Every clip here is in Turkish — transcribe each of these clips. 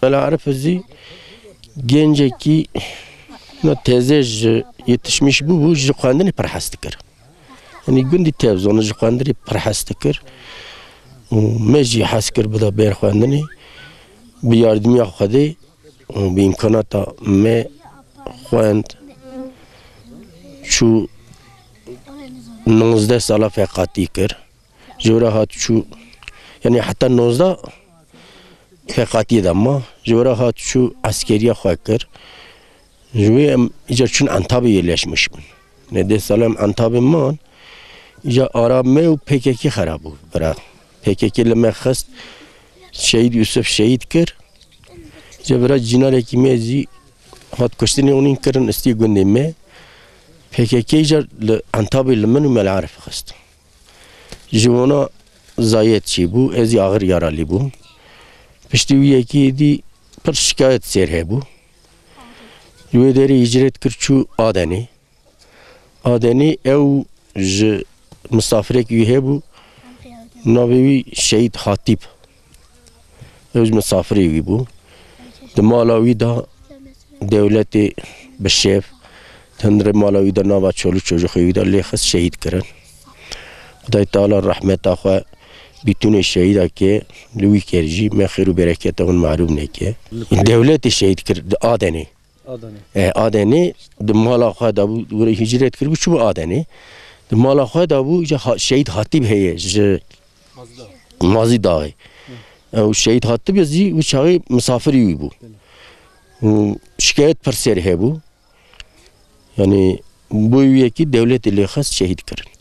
Arif'ı genceki teze yetişmiş bu jikandini perhastıkır. Yani gündi televizyonu jikandini perhastıkır. Meci haskır bu da berxandini bir yardım yapmadı. Bir imkanata me خوند شو 19 ساله فقاتی کر جورا هات شو یعنی حتی 19 فقاتی دما جورا هات شو عسکریه خواه کر جوی ایجا چون انتابی yerleşmiş ne de salam antabim man ایجا آرام me و PKK خراب بود برا PKK لما خست شهید یوسف شهید کر ایجا برا جناره کی میزی هات کشتنی اونین کرن استی گنده me PKK ایجا انتابی لمن و ملعرف خست جوانا زایت چی بو ازی آغر یارالی بو پشتی وی کی دی پر شکایت سر ہے بو جو دری هجرت کرچو آدنی او ج مسافرک وی ہے بو نوی شهید خاطب او ج مسافری وی بو دمالاوی دا دولت بشیف تندر مالاوی دا نوا چولو چوجوخی دا لیخس شهید کرن خدای تعالی رحمت آخوا بیتون شهید که لوی کرجی من خیر و برکت اون معلوم نکه دولت شهید کرد آدنی دمال آخوا دا بو هجرت کرد چوب آدنی دمال آخوا دا بو شهید خاطب هیه مازی داغی او شهید خاطب یزی و چاقی مسافری وی بو شکایت پر سر ہے بو یعنی بویه کی دولت لیخس شهید کرد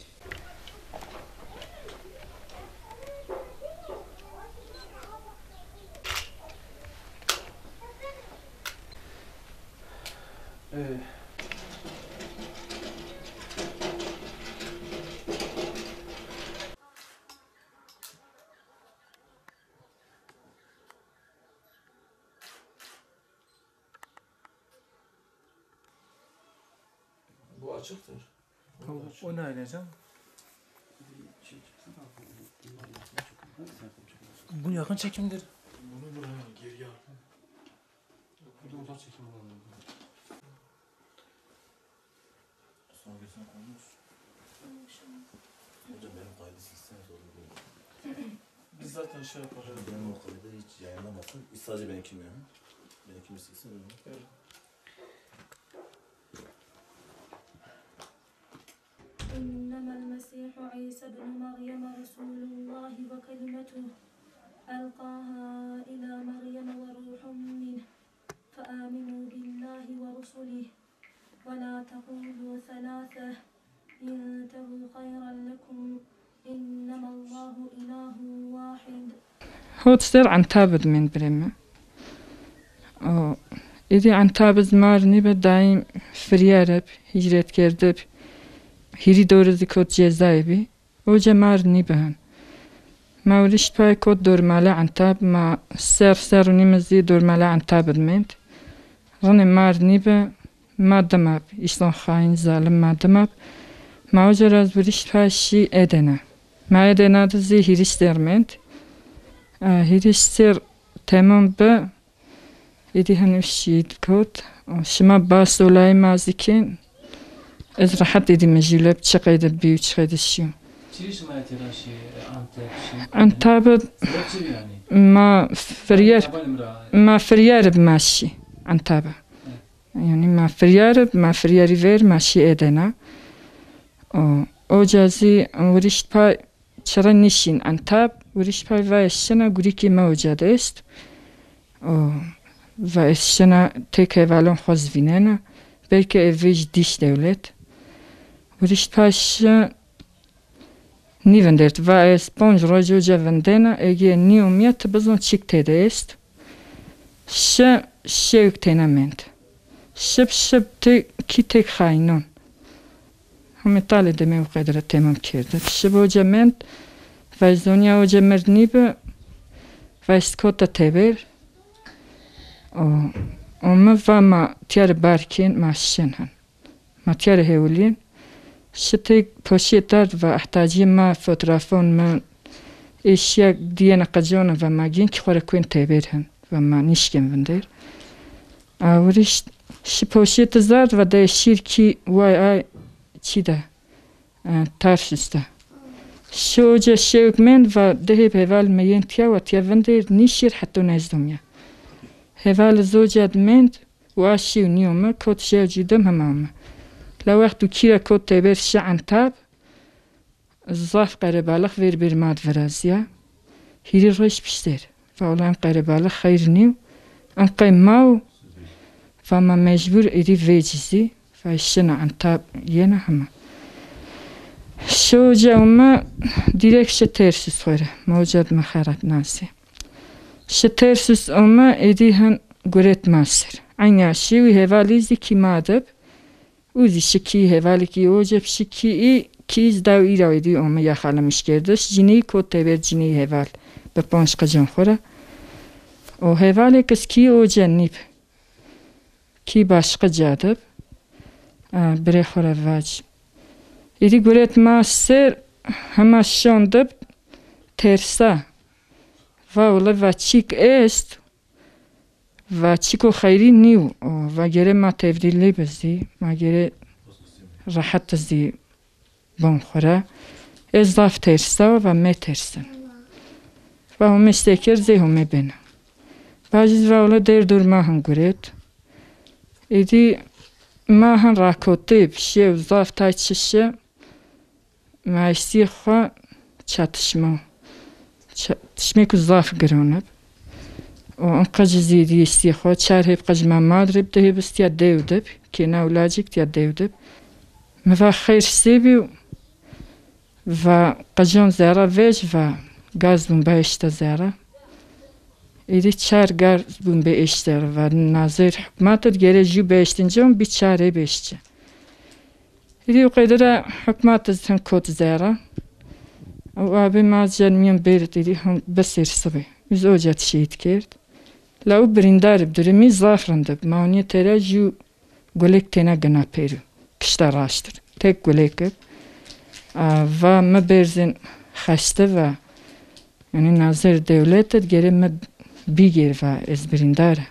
Bu açıktır. O ne alacağım? Bu yakın çekimdir. Bunu buraya geriye al. Burada uzak çekim alalım. Son gözüne koymuş. Hocam benim kaydı silseniz olur mu? Biz zaten şey yaparız. Benim o kaydı hiç yayınlamasın. Sadece benimkini ya. Benimkini silsen olur mu? Evet. إنما المسيح عيسى بن مريم رسول الله وكلمته ألقاها إلى مريم وروح منه فآمنوا بالله ورسله ولا تقولوا ثلاثة انتهوا خيرا لكم إنما الله إله واحد. هو تصير عن تابد من بريمة إذا عن تابد مارني بدايم فريارب هجرت كردب هیری دورزی کد جزایبی او جمار نیبهن ما ولشت پای کد دورماله عنتاب ما سر و نیمزی دورماله عنتاب دمید رنی مار نیبه ما دماب ایشلان خاین ظالم ما دماب ما وجراز ولشت پای شی ادنه ما ادنه دزی هیریش درمید هیریش سر تمام به ایدی هنوش شید کد شما باس اولای مازیکین از راحت دیدیم مجیلب چقدر بیو چقدر شیم. چی شما تراشی انتاب ما فریار بماشی انتاب یعنی ما فریاری ور ماشی ادنا او جازی ورشت پا چرا نشین انتاب ورشت پا وایشنا گوری که موجود است وایشنا تکه والون خوزوینه نه بلکه اویج دیش دولت ورشت پاش نیوندرد و اسپانج راجو جوندنا اگه نیومیت بزن چیک تده است شیوک تنامند شب کی تک خاینون همه تاله دمه و قدرت تمام کرده شب و جمند و زونیا اوجه مردنی به و اسکوتا تبر اما و ما تیار بارکین ماشین هن ما تیار هولین شتی پوشی دارد و احتاجی ما فوتوغرافون من اشیا دینا قجون و ماگین که خوره کوین تبر هن و ما نیشکم وندر آوریش شی پوشی تزاد و ده شیرکی وای آی چی ده ترسسته شوجه شوک من و ده هوال میین تیا و تیا وندر نیشیر حتی نزدم یا هوال زوجت من و آشی و نیومه کت شو جیدم همامه لو وقت کیرا کت تبر شعن تاب الظاف قربالخ ویر بیر ماد ورازیا هیری روش بیشتر و اولام قربالخ خیر نیو انقای ماو و ما مجبور ایری ویجزی و ایشنا عن تاب ینا همه شو جاوما دیرک شترسوس خوره موجود مخارت ناسی شترسوس اما ایدی هن گرت ماستر عینی شیوی هوالیزی کی مادب اوزی شکی هوالی کی اوجب شکی ای کیز داو ایرا ایدی اما یا خالمش کردش جینی کود تبر جینی هوال به پانش قجان خوره و هوالی کس کی اوجه نیب کی başka جادب بره خوره واج ایدی گرت ماستر همه شاندب ترسا و اولا و چیک است و چیکو خیری نیو و گره ما تفریلی بزدی ما گره راحت زدی بان خوره ازاف ترسا و می ترسن و هم استکر زی همه بینم باجیز و اولا در دور ما هم گرد ایدی ما هم راکوتی بشه و زاف تای چشه معیشتی خواه çatışma که زاف گرونب و انقدر زیدی استی خواه چار هیب قجمه مادرب ده هیب استیا دیودب که نولاجیک تیا دیودب مفا خیر سیبی و قجون زیرا ویج و گاز بون به اشتا زیرا ایدی چار گاز بون به اشتا و ناظر حکماتت گره جو به اشتنجا بی چاره به اشتا ایدی و قیدر حکماتت هم کود زیرا و آبی مازجان میم بیرد ایدی هم بسیر صبی biz ocak şehit کرد لو برندار بدرمی زافرند ماونی ترا جو گلک تنا گنا پیرو کشتار راشتر تک گلک و مبرزن خسته و یعنی ناظر دولت گره م بیگیر و از برنداره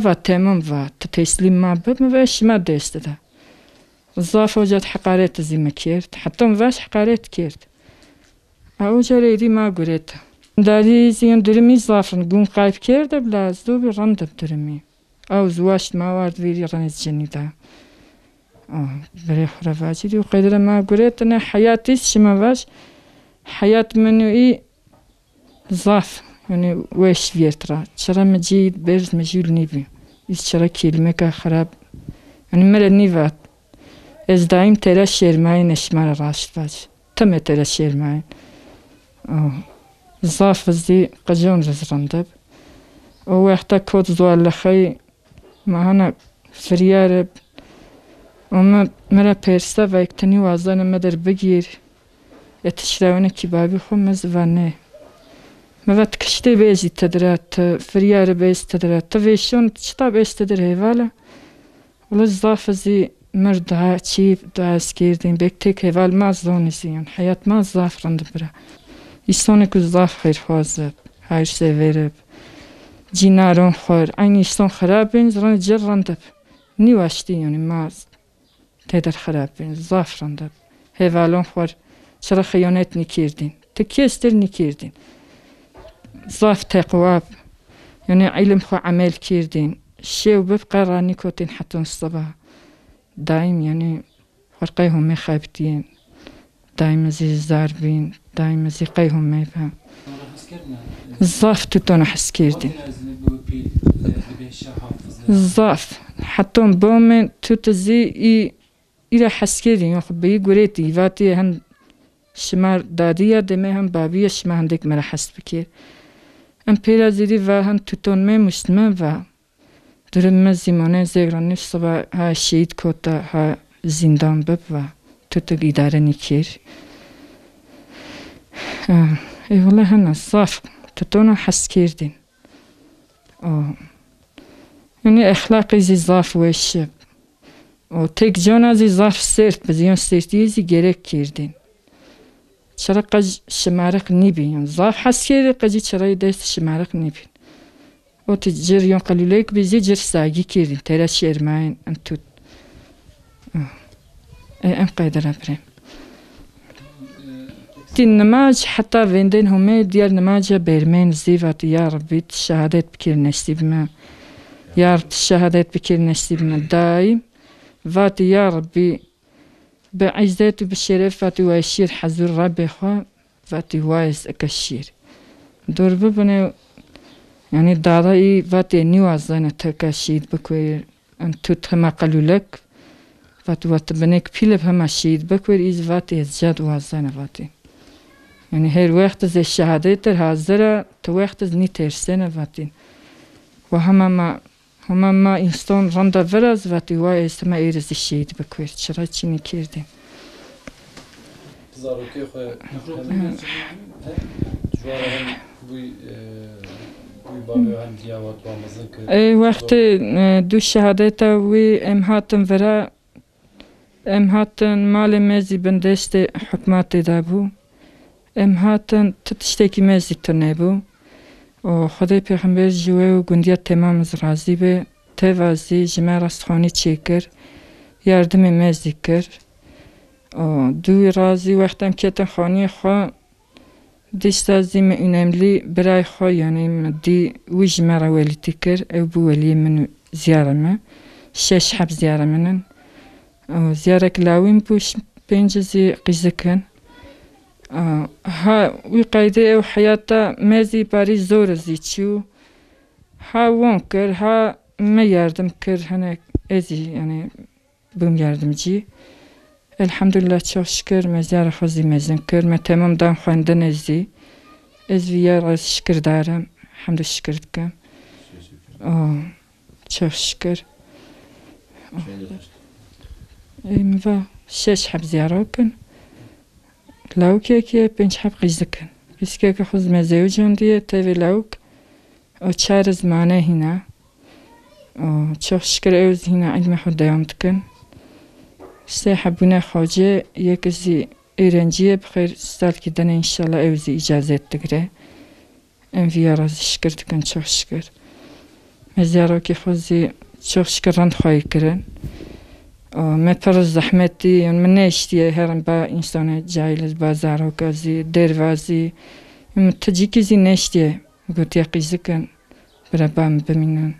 و تمام و تسلیم ما بب و شما دسته ده زاف وجد حقارت زیمه کرد حتی واش حقارت کرد اوجا ریدی ما گرید داری زیان درمی زافرن گون قایب کرده بلاز دو بی رندب درمی او زواشت ما وارد ویری رنز جنیده برای خرافاتی دی و قیدر ما گرید نه حیاتیست شما واش حیات منوی زاف یعنی ویش ویرترا چرا مجید برز مجیل نیبی ایز چرا کلمه که خراب یعنی مره نیوات از دایم تیرا شرمای نشمار راشت واش تمه تیرا شرمای زاف زی قجون رزرندب و وقتا کود زوال خی معنا فریار اما مرا پرسته و اکتنی وازان مدر بگیر اتشراونه کبابی خو مزوانه مواد کشته بیزی تدرات فریار بیز تدرات تویشون چطا بیز تدر هیوالا ولی زاف زی مرد چیب دعاز کردین بکتک هیوال ما زونیزیون حیات ما زاف رند برا ایستانه که زاف خیر خوازب هر سویرب جینارون خور این ایستان خراب بین زران جر رندب نیواشتی یعنی ماز تیدر خراب بین زاف رندب هیوالون خور چرا خیانت نکردین تکی استر نکردین زاف تقواب یعنی علم خو عمل کردین شیو ببقى رانی کتین حتی الصبح دایم یعنی خورقی همه خیبتین دایم زی زاربین دایم زی قی همه با زاف تتون حس کردین زاف حتی بومن تتزی ایرا حس کردین یعنی خب بی گوریتی واتی هن شمار دادیه دمه هم بابیه شما هندک مرا حس بکر ام پیرا زیدی و هم تتون می مسلمان و درم زمانه زیرانی صبح ها شهید کتا ها زندان بب و تتگ اداره نکر والله هنا صاف تتونا حس كيردين يعني أخلاقي زي ضاف وش وتك جونا زي ضاف سيرت بزيون سيرتي زي جريك كيردين شرقج شمارق نبي يعني ضاف حس كيري قجي شراي دايس شمارق نبي وتجر يوم قالوا لك بزي جر ساقي كيردين ترى شير معين أنتو أم قادر أبرم النماذج حتى فيندين هم ديال نماذج بيرمين زيفات يا ربي الشهادات بكير نسيب ما يا رب الشهادات بكير نسيب ما دايم فاتي يا ربي بعزات وبالشرف فاتي ويشير حزور ربي خوا فاتي وايس أكشير دور ببنا يعني داري فاتي نيوازانا تكشيد بكوير أن تتخما قالوا لك فاتي واتبنك بيلب هما شيد بكوير إز فاتي زجاد وازانا فاتي يعني هر وقت زي الشهادات هازرة تو وقت زني ترسنا فاتين وهما ما إنسان رندا فرز فاتي واي اسمه إيرز الشيد بكوير شرا چيني كيردين زاروكي خواه جوارا هم بوي بابي هم دياوات وامزن كر اي وقت دو شهادات وي ام هاتن فرا ام هاتن مال مزي بندست حكمات دابو ام هاتن تتشتكي مزي تنبو و خدای پیغمبر جوه و گندیت تمام رازی به توازی جمع رستخانی چیکر یاردم مزی کر دوی رازی وقتم کتن خانی خواه دیستازی من önemli برای خواه yani دی وی جمع را ولیتی کر او بو ولی من زیارمه شش حب زیارمنن زیارک لاوین بوش پنجزی قیزکن ها وی قایده او حیاتا مزی باری زور زیچو ها وان کر ها ما yardım kır hani ezi yani bum yardımcı elhamdülillah çok şükür mezar xazi mezin kır me tamamdan xandan ezi ez viyar şükür darım hamd şükür tkam çok şükür va şeş hab ziyarokin لو كي بنش حب قيزكن بس كي خذ مزوجهم دي تبي لوك أو تشارز معنا هنا أو تشوف شكر أوز هنا علم حد يومتكن سيحبنا خوجة يكزي إيرانجية بخير ستال كدنا إن شاء الله أوزي إجازات تقرأ إن في راز شكرتكن تشوف شكر مزارو كي خوزي تشوف شكر رند خواي كرن ما فرز زحمتي يعني من نشتي هرم با إنسان جايلز بازار وكذي دروازي متجيكي زي نشتي قلت يا قيزكن بربام بمنن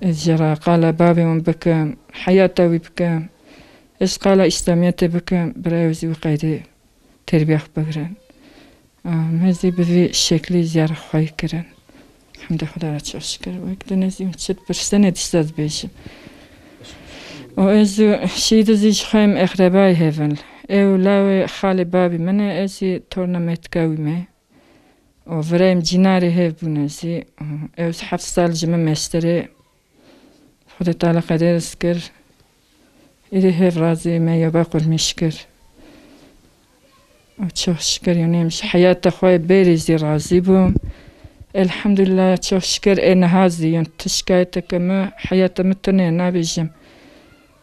الجرا قال بابي من بكام حياته بكام إيش قال إسلاميته بكام براوزي وقايدة تربية بكرن مزي بذي شكلي زيارة خواي كرن الحمد لله رجع شكر وقت نزي وشد برسنة دستاز بيشم و از شید زیش خواهیم اقربای هفن او لاوی خالی بابی منه ازی تورنمت قویمه و ورایم جناری هف بونزی او 7 سال جمع مستره خود تعالی قدر اسکر ایده هف رازی ما یابا قرمی شکر و چوخ شکر یونیمش حیات خواهی بریزی رازی بوم الحمدلله چوخ شکر این هازی یون تشکایت کما حیات متنه نابیجم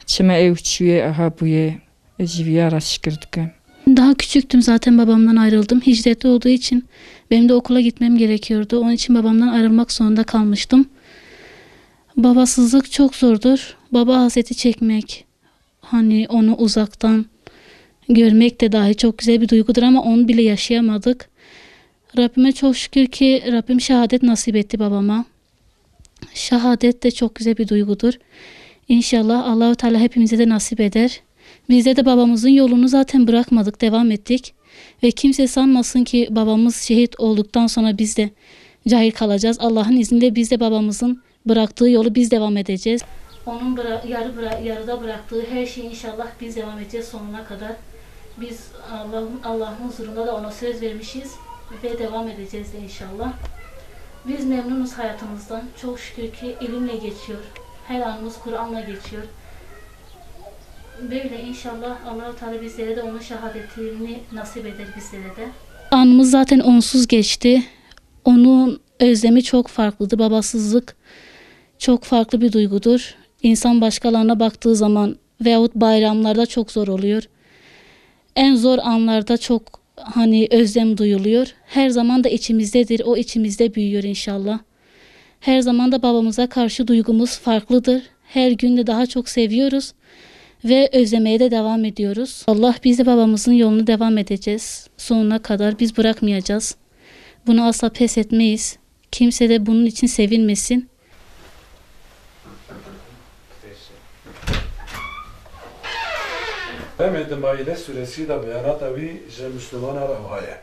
Çime ev çüye aha buye eciviyara şükürdük. Daha küçüktüm zaten babamdan ayrıldım. Hicretli olduğu için benim de okula gitmem gerekiyordu. Onun için babamdan ayrılmak zorunda kalmıştım. Babasızlık çok zordur. Baba hasreti çekmek, hani onu uzaktan görmek de dahi çok güzel bir duygudur ama onu bile yaşayamadık. Rabbime çok şükür ki Rabbim şehadet nasip etti babama. Şehadet de çok güzel bir duygudur. İnşallah Allah-u Teala hepimize de nasip eder. Bizde de babamızın yolunu zaten bırakmadık, devam ettik. Ve kimse sanmasın ki babamız şehit olduktan sonra biz de cahil kalacağız. Allah'ın izniyle biz de babamızın bıraktığı yolu biz devam edeceğiz. Onun yarıda bıraktığı her şeyi inşallah biz devam edeceğiz sonuna kadar. Biz Allah'ın huzurunda da ona söz vermişiz ve devam edeceğiz de inşallah. Biz memnunuz hayatımızdan. Çok şükür ki ilimle geçiyor. Her anımız Kur'an'la geçiyor. Böyle inşallah Allah-u Teala bizlere de onun şehadetini nasip eder bizlere de. Anımız zaten onsuz geçti. Onun özlemi çok farklıdır. Babasızlık çok farklı bir duygudur. İnsan başkalarına baktığı zaman veyahut bayramlarda çok zor oluyor. En zor anlarda çok özlem duyuluyor. Her zaman da içimizdedir. O içimizde büyüyor inşallah. Her zaman da babamıza karşı duygumuz farklıdır. Her gün de daha çok seviyoruz ve özlemeye de devam ediyoruz. Allah biz de babamızın yolunu devam edeceğiz. Sonuna kadar biz bırakmayacağız. Bunu asla pes etmeyiz. Kimse de bunun için sevinmesin. Hem Maide suresi de beyanat evi Müslümana revhaya.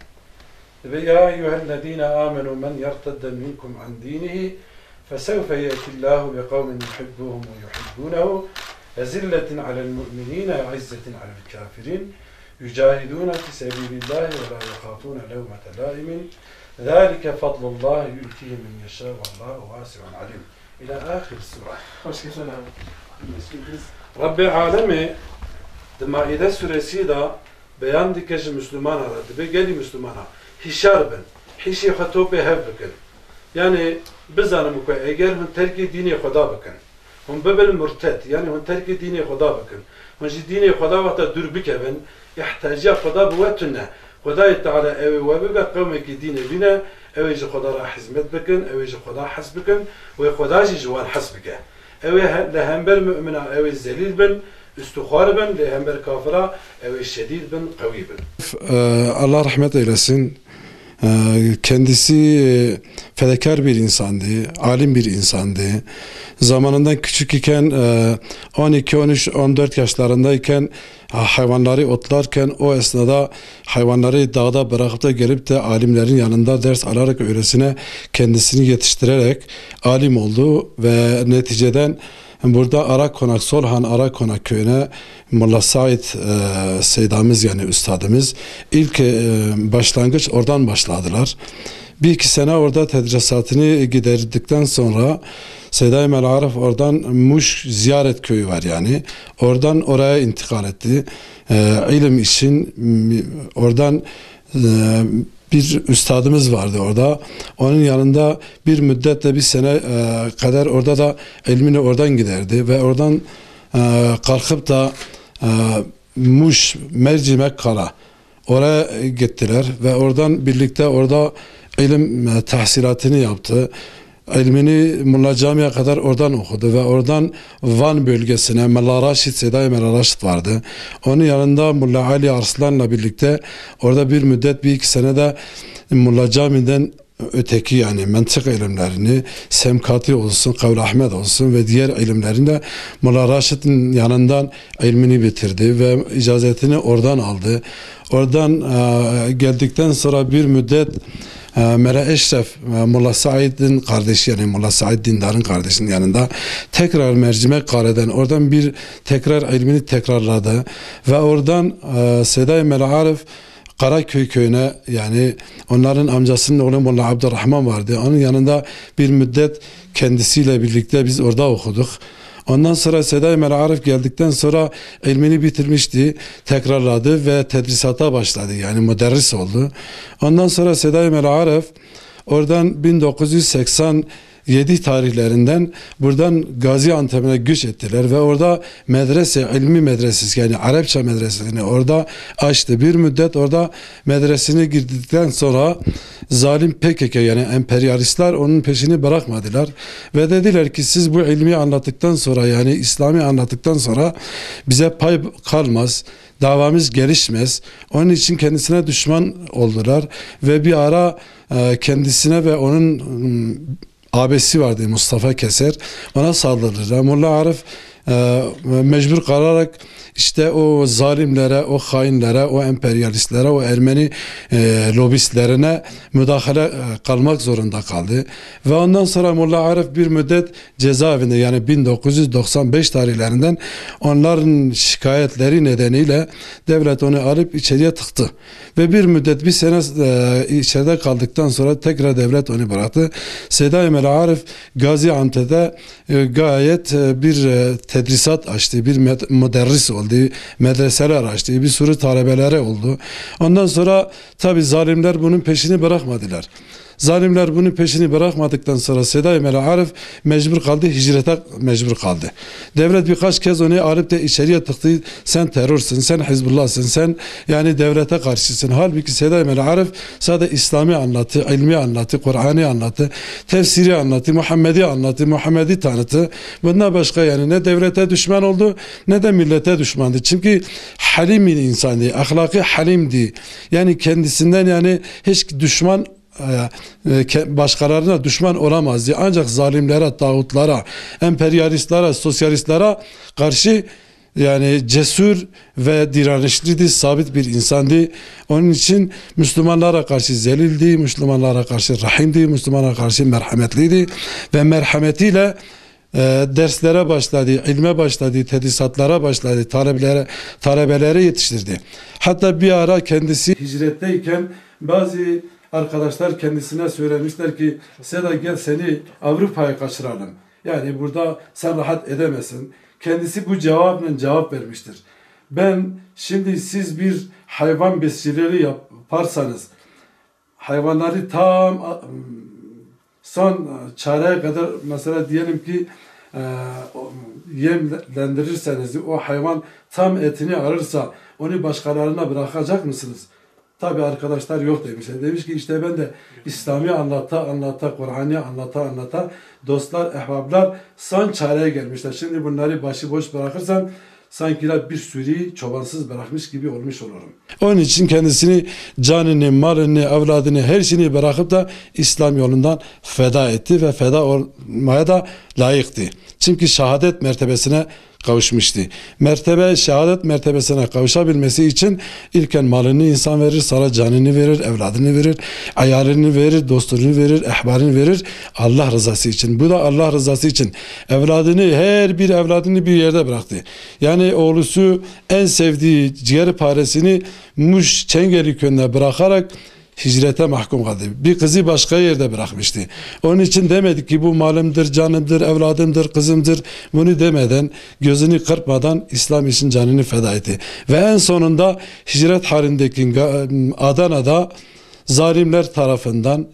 Ve ya eyyühellezine amenu men yertedde minkum an dinihi fesevfe yetillahu bi kavmin yuhibbuhum ve yuhibbunehu ezilletin alel mu'minine izzetin alel kafirin yücahidune fi sebilillahi ve la yakhafune levmete laimin zâlike fadlullahi yu'tihi men yeşâ vallahu vâsi'un alim. İlâ âhir sure. Hoş geldin abi. Rabbi alemi Maide suresi da beyan dikeci Müslüman aradı. Ve geli Müslümana. Hişar ben. Hişi hatobe hev bakın. Yani biz anımı koy. Eğer hun terki dini Khuda bakın. Hun bebel murted. Yani hun terki dini Khuda bakın. Hun dini Khuda vata dur bikeben. İhtacı Khuda buvetünne. Khuda Teala evi ve biga kavmeki dini bine. Evi ji Khuda ra hizmet bakın. Evi ji Khuda has bakın. Ve Khuda ji juan has bakın. Evi lehember mümina. Evi zelil ben. Üstükhar ben, lehember kafira, evi şedid ben, kavi ben. Allah rahmet eylesin. Kendisi fedakar bir insandı, alim bir insandı. Zamanından küçük iken 12, 13, 14 yaşlarındayken hayvanları otlarken o esnada hayvanları dağda bırakıp da gelip de alimlerin yanında ders alarak öylesine kendisini yetiştirerek alim oldu ve neticeden burada Arakonak, Solhan Arakonak köyüne Molla Said Seydamiz yani üstadımız ilk başlangıç oradan başladılar. 1-2 sene orada tedrisatını giderdikten sonra Seyyid-i Melarif oradan Muş Ziyaret köyü var yani. Oradan oraya intikal etti. İlim için oradan bir üstadımız vardı orada. Onun yanında bir müddetle bir sene kadar orada da ilmini oradan giderdi ve oradan kalkıp da Muş, Mercimek, Kala oraya gittiler ve oradan birlikte orada ilim tahsilatını yaptı. İlmini Mulla Cami'ye kadar oradan okudu ve oradan Van bölgesine Molla Raşid, Seyyid-i Molla Raşid vardı. Onun yanında Mulla Ali Arslan'la birlikte orada bir müddet 1-2 sene de Mulla Cami'den öteki yani mantık ilimlerini Semkati olsun, Kavl Ahmet olsun ve diğer ilimlerinde Molla Raşid'in yanından ilmini bitirdi ve icazetini oradan aldı. Oradan geldikten sonra bir müddet Mera Eşref, Molla Said'in kardeşi yani Molla Said Dindar'ın kardeşinin yanında tekrar Mercimek Kare'den oradan bir tekrar ilmini tekrarladı ve oradan Seyyid-i Melarif Karaköy köyüne yani onların amcasının oğlu Molla Abdurrahman vardı. Onun yanında bir müddet kendisiyle birlikte biz orada okuduk. Ondan sonra Seyyid-i Melarif geldikten sonra ilmini bitirmişti, tekrarladı ve tedrisata başladı yani müderris oldu. Ondan sonra Seyyid-i Melarif oradan 1987 tarihlerinden buradan Gaziantep'e göç ettiler ve orada medrese, ilmi medresesi yani Arapça medresesini orada açtı. Bir müddet orada medresine girdikten sonra zalim PKK yani emperyalistler onun peşini bırakmadılar ve dediler ki siz bu ilmi anlattıktan sonra yani İslami anlattıktan sonra bize pay kalmaz. Davamız gelişmez. Onun için kendisine düşman oldular ve bir ara kendisine ve onun abesi vardı Mustafa Keser. Ona saldırdılar. Molla Arif mecbur kalarak işte o zalimlere, o hainlere, o emperyalistlere, o Ermeni lobistlerine müdahale kalmak zorunda kaldı. Ve ondan sonra Molla Arif bir müddet cezaevinde yani 1995 tarihlerinden onların şikayetleri nedeniyle devlet onu alıp içeriye tıktı. Ve bir müddet bir sene içeride kaldıktan sonra tekrar devlet onu bıraktı. Seyyid-i Melarif Gaziantep'te gayet bir tedrisat açtı, bir müderris oldu, medreseler açtı, bir sürü talebeleri oldu. Ondan sonra tabi zalimler bunun peşini bırakmadılar. Zalimler bunun peşini bırakmadıktan sonra Sedai Arif mecbur kaldı, hicrete mecbur kaldı. Devlet birkaç kez onu alıp da içeriye tıktı. Sen terörsün, sen Hizbullah'sın, sen yani devlete karşısın. Halbuki Sedai Arif sadece İslami anlattı, ilmi anlattı, Kur'an'ı anlattı, tefsiri anlattı, Muhammed'i anlattı, Muhammed'i tanıttı. Bundan başka yani ne devlete düşman oldu ne de millete düşmandı. Çünkü halim bir insandı, ahlaki halimdi. Yani kendisinden yani hiç düşman başkalarına düşman olamazdı. Ancak zalimlere, tağutlara, emperyalistlere, sosyalistlere karşı yani cesur ve direnişliydi, sabit bir insandı. Onun için Müslümanlara karşı zelildi, Müslümanlara karşı rahimdi, Müslümanlara karşı merhametliydi ve merhametiyle derslere başladı, ilme başladı, tedrisatlara başladı, talebeleri yetiştirdi. Hatta bir ara kendisi hicretteyken bazı arkadaşlar kendisine söylemişler ki Seda gel seni Avrupa'ya kaçıralım. Yani burada sen rahat edemezsin. Kendisi bu cevap vermiştir. Ben şimdi siz bir hayvan besiciliği yaparsanız hayvanları tam son çareye kadar mesela diyelim ki yemlendirirseniz o hayvan tam etini alırsa onu başkalarına bırakacak mısınız? Tabi arkadaşlar yok demişler. Demiş ki işte ben de İslam'ı anlata, Kur'an'ı anlata dostlar, ehbablar son çareye gelmişler. Şimdi bunları başıboş bırakırsam sanki bir sürü çobansız bırakmış gibi olmuş olurum. Onun için kendisini canını, malını, evladını, her şeyini bırakıp da İslam yolundan feda etti ve feda olmaya da layıktı. Çünkü şehadet mertebesine kavuşmuştu. Şehadet mertebesine kavuşabilmesi için ilken malını insan verir, sonra canını verir, evladını verir, ayarını verir, dostunu verir, ehbarını verir Allah rızası için. Bu da Allah rızası için. Her bir evladını bir yerde bıraktı. Yani oğlusu en sevdiği ciğerparesini Muş Çengeli köyüne bırakarak hicrete mahkum kaldı. Bir kızı başka yerde bırakmıştı. Onun için demedi ki bu malımdır, canımdır, evladımdır, kızımdır. Bunu demeden, gözünü kırpmadan İslam için canını feda etti. Ve en sonunda hicret halindeki Adana'da zalimler tarafından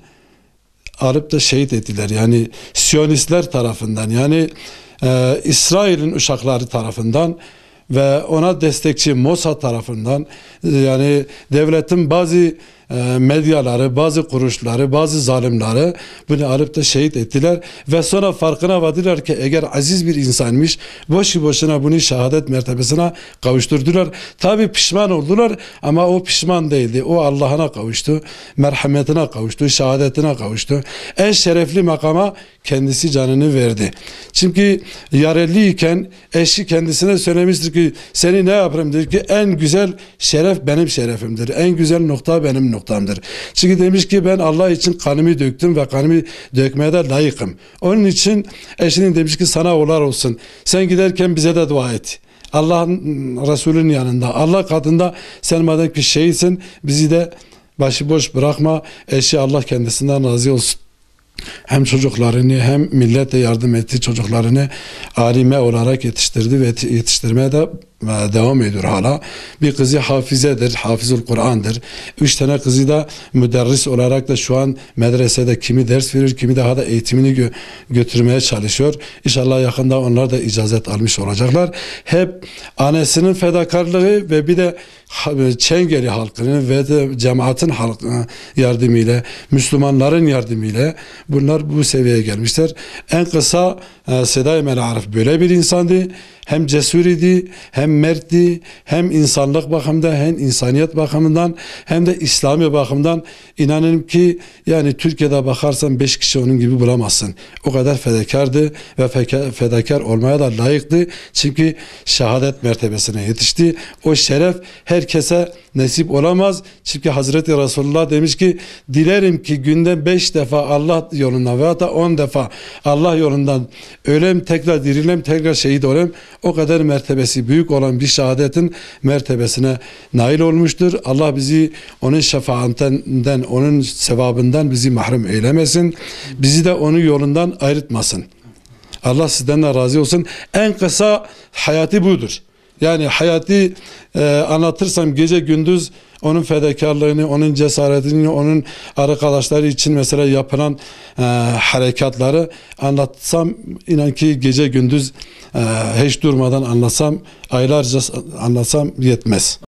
alıp da şehit ettiler. Yani Siyonistler tarafından, yani İsrail'in uşakları tarafından ve ona destekçi Mossad tarafından, yani devletin bazı medyaları, bazı kuruluşları, bazı zalimleri bunu alıp da şehit ettiler ve sonra farkına vardılar ki eğer aziz bir insanmış, boşu boşuna bunu şehadet mertebesine kavuşturdular. Tabi pişman oldular ama o pişman değildi. O Allah'ına kavuştu, merhametine kavuştu, şehadetine kavuştu. En şerefli makama kendisi canını verdi. Çünkü yareliyken eşi kendisine söylemiştir ki seni ne yaparım, der ki en güzel şeref benim şerefimdir. En güzel nokta benim noktamdır. Çünkü demiş ki ben Allah için kanımı döktüm ve kanımı dökmeye de layıkım. Onun için eşinin demiş ki sana olar olsun. Sen giderken bize de dua et. Allah'ın Resulünün yanında, Allah katında sen madem ki şeysin, bizi de başıboş bırakma. Eşi Allah kendisinden razı olsun. Hem çocuklarını hem millete yardım etti, çocuklarını alime olarak yetiştirdi ve yetiştirmeye de devam ediyor hala. Bir kızı hafizedir, hafizul Kur'an'dır. 3 tane kızı da müderris olarak da şu an medresede kimi ders verir, kimi daha da eğitimini götürmeye çalışıyor. İnşallah yakında onlar da icazet almış olacaklar. Hep annesinin fedakarlığı ve bir de Çengeli halkının ve de cemaatin yardımıyla, Müslümanların yardımıyla bunlar bu seviyeye gelmişler. En kısa Sedai Arif böyle bir insandı. Hem cesur idi, hem mertti, hem insanlık bakımından, hem insaniyet bakımından, hem de İslami bakımdan inanırım ki yani Türkiye'de bakarsan 5 kişi onun gibi bulamazsın. O kadar fedakardı ve fedakar olmaya da layıktı. Çünkü şehadet mertebesine yetişti. O şeref herkese nasip olamaz. Çünkü Hazreti Resulullah demiş ki dilerim ki günde 5 defa Allah yolundan veya da 10 defa Allah yolundan ölem, tekrar dirilem, tekrar şehit olayım. O kadar mertebesi büyük olan bir şehadetin mertebesine nail olmuştur. Allah bizi onun şefaatinden, onun sevabından bizi mahrum eylemesin. Bizi de onun yolundan ayrıtmasın. Allah sizden de razı olsun. En kısa hayatı budur. Yani hayatı anlatırsam gece gündüz onun fedakarlığını, onun cesaretini, onun arkadaşları için mesela yapılan harekatları anlatsam, inan ki gece gündüz hiç durmadan anlatsam, aylarca anlatsam yetmez.